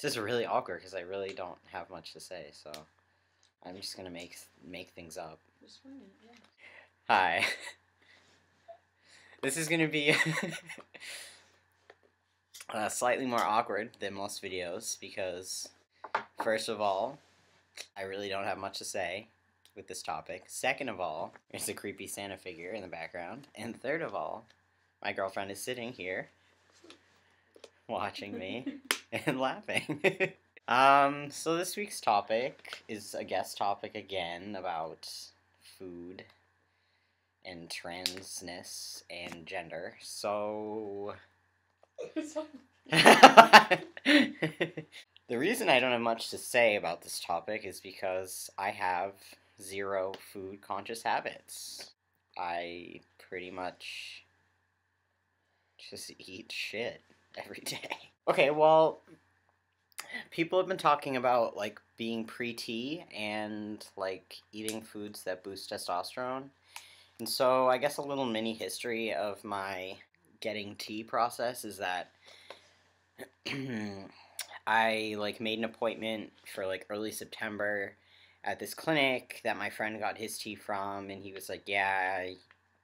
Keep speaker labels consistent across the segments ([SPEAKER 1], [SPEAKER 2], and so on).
[SPEAKER 1] This is really awkward because I really don't have much to say, so I'm just gonna make things up.
[SPEAKER 2] Just wing it, yeah.
[SPEAKER 1] Hi. This is gonna be slightly more awkward than most videos because, first of all, I really don't have much to say with this topic. Second of all, there's a creepy Santa figure in the background. And third of all, my girlfriend is sitting here watching me and laughing. So this week's topic is a guest topic again about food and transness and gender. So the reason I don't have much to say about this topic is because I have zero food conscious habits. I pretty much just eat shit every day. Okay, well, people have been talking about, like, being pre-T and, like, eating foods that boost testosterone. And so I guess a little mini history of my getting tea process is that I, like, made an appointment for, like, early September at this clinic that my friend got his tea from, and he was like, yeah,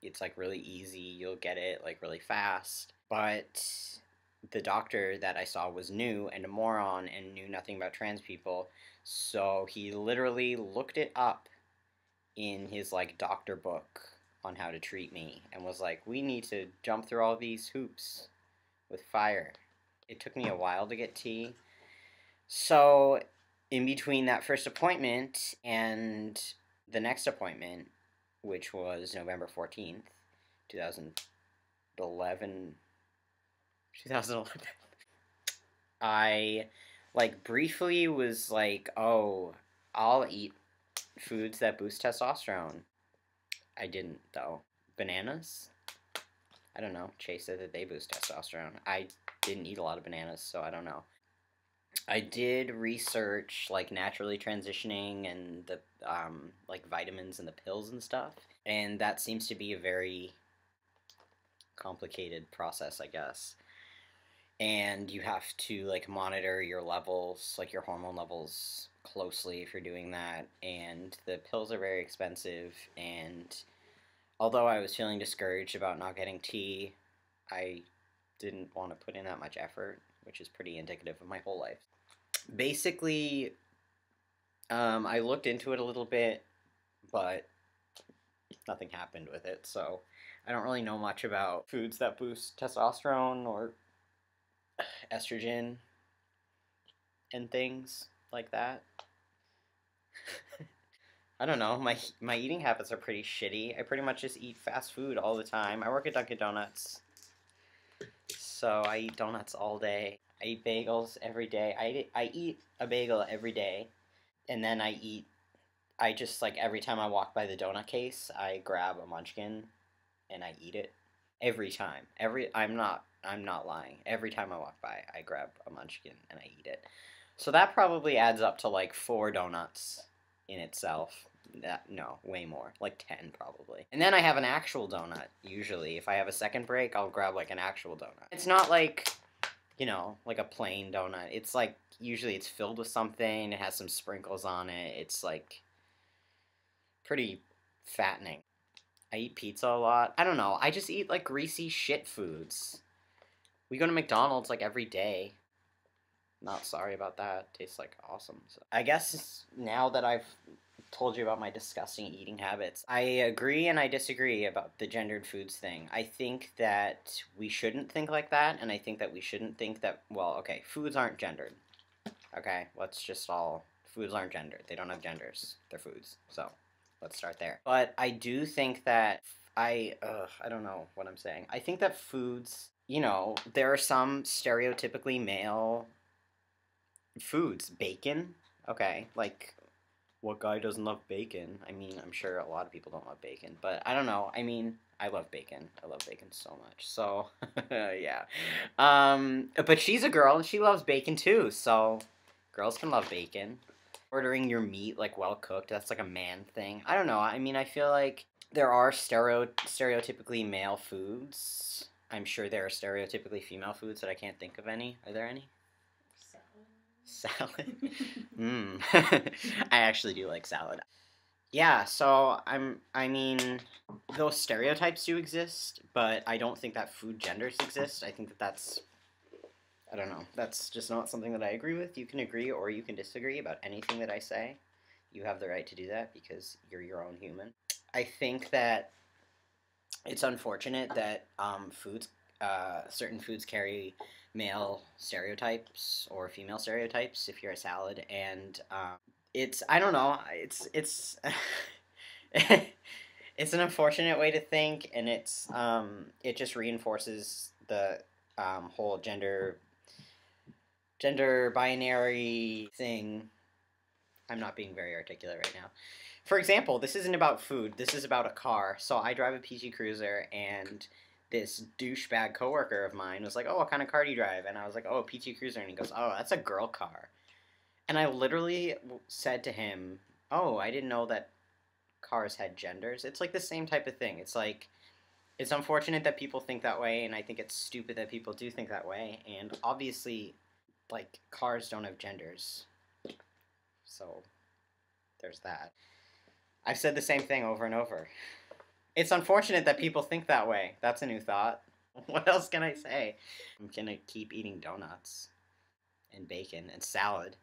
[SPEAKER 1] it's, like, really easy, you'll get it, like, really fast. But the doctor that I saw was new and a moron and knew nothing about trans people, so he literally looked it up in his, like, doctor book on how to treat me and was like, we need to jump through all these hoops with fire. It took me a while to get tea. So in between that first appointment and the next appointment, which was November 14th, 2011, I, like, briefly was like, oh, I'll eat foods that boost testosterone. I didn't, though. Bananas? I don't know. Chase said that they boost testosterone. I didn't eat a lot of bananas, so I don't know. I did research, like, naturally transitioning and the, like, vitamins and the pills and stuff, and that seems to be a very complicated process, I guess. And you have to, like, monitor your levels, like, your hormone levels closely if you're doing that, and the pills are very expensive, and although I was feeling discouraged about not getting tea, I didn't want to put in that much effort, which is pretty indicative of my whole life. Basically, I looked into it a little bit, but nothing happened with it, so I don't really know much about foods that boost testosterone or estrogen and things like that. I don't know, my eating habits are pretty shitty. I pretty much just eat fast food all the time. I work at Dunkin' Donuts, so I eat donuts all day. I eat bagels every day. I eat a bagel every day, and then I just, like, every time I walk by the donut case, I grab a munchkin, and I eat it. Every time. I'm not lying. Every time I walk by, I grab a munchkin, and I eat it. So that probably adds up to, like, 4 donuts in itself. No, way more. Like 10 probably. And then I have an actual donut, usually. If I have a second break, I'll grab, like, an actual donut. It's not like, you know, like a plain donut. It's like, usually it's filled with something, it has some sprinkles on it. It's, like, pretty fattening. I eat pizza a lot. I don't know. I just eat, like, greasy shit foods. We go to McDonald's, like, every day. Not sorry about that. Tastes, like, awesome. So I guess now that I've told you about my disgusting eating habits, I agree and I disagree about the gendered foods thing. I think that we shouldn't think like that, and I think that we shouldn't think that, well, okay, foods aren't gendered. Okay, foods aren't gendered. They don't have genders. They're foods. So let's start there. But I do think that I don't know what I'm saying. I think that foods, you know, there are some stereotypically male foods. Bacon? Okay, like, what guy doesn't love bacon? I mean, I'm sure a lot of people don't love bacon, but I don't know. I mean, I love bacon. I love bacon so much. So, yeah. But she's a girl, and she loves bacon too, so girls can love bacon. Ordering your meat, like, well-cooked, that's, like, a man thing. I don't know. I mean, I feel like there are stereotypically male foods. I'm sure there are stereotypically female foods that I can't think of any. Are there any? Salad. I actually do like salad. Yeah, so I mean, those stereotypes do exist, but I don't think that food genders exist. I think that that's, I don't know, that's just not something that I agree with. You can agree or you can disagree about anything that I say. You have the right to do that because you're your own human. I think that it's unfortunate that certain foods carry male stereotypes or female stereotypes if you're a salad, and it's, I don't know, it's it's an unfortunate way to think, and it just reinforces the whole gender binary thing. I'm not being very articulate right now. For example, this isn't about food. This is about a car. So I drive a PT Cruiser, and this douchebag coworker of mine was like, "Oh, what kind of car do you drive?" And I was like, "Oh, a PT Cruiser." And he goes, "Oh, that's a girl car." And I literally said to him, "Oh, I didn't know that cars had genders." It's like the same type of thing. It's like, it's unfortunate that people think that way, and I think it's stupid that people do think that way. And obviously, like, cars don't have genders. So there's that. I've said the same thing over and over. It's unfortunate that people think that way. That's a new thought. What else can I say? I'm gonna keep eating donuts and bacon and salad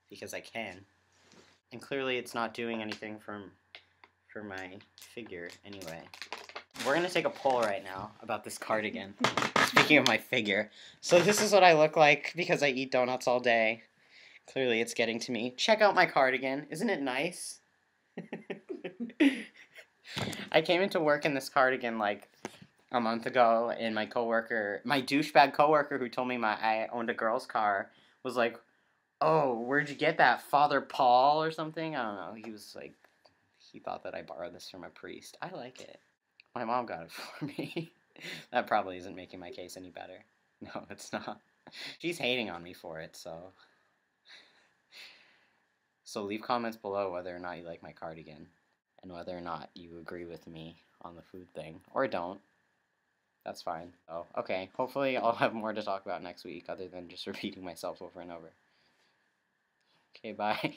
[SPEAKER 1] because I can. And clearly it's not doing anything for my figure anyway. We're gonna take a poll right now about this cardigan. Speaking of my figure. So this is what I look like because I eat donuts all day. Clearly it's getting to me. Check out my cardigan. Isn't it nice? I came into work in this cardigan like a month ago, and my douchebag coworker who told me I owned a girl's car was like, "Oh, where'd you get that, Father Paul or something?" I don't know. He was like, he thought that I borrowed this from a priest. I like it. My mom got it for me. That probably isn't making my case any better. No, it's not. She's hating on me for it, so. So leave comments below whether or not you like my cardigan, and whether or not you agree with me on the food thing, or don't. That's fine. Oh, okay. Hopefully I'll have more to talk about next week other than just repeating myself over and over. Okay, bye.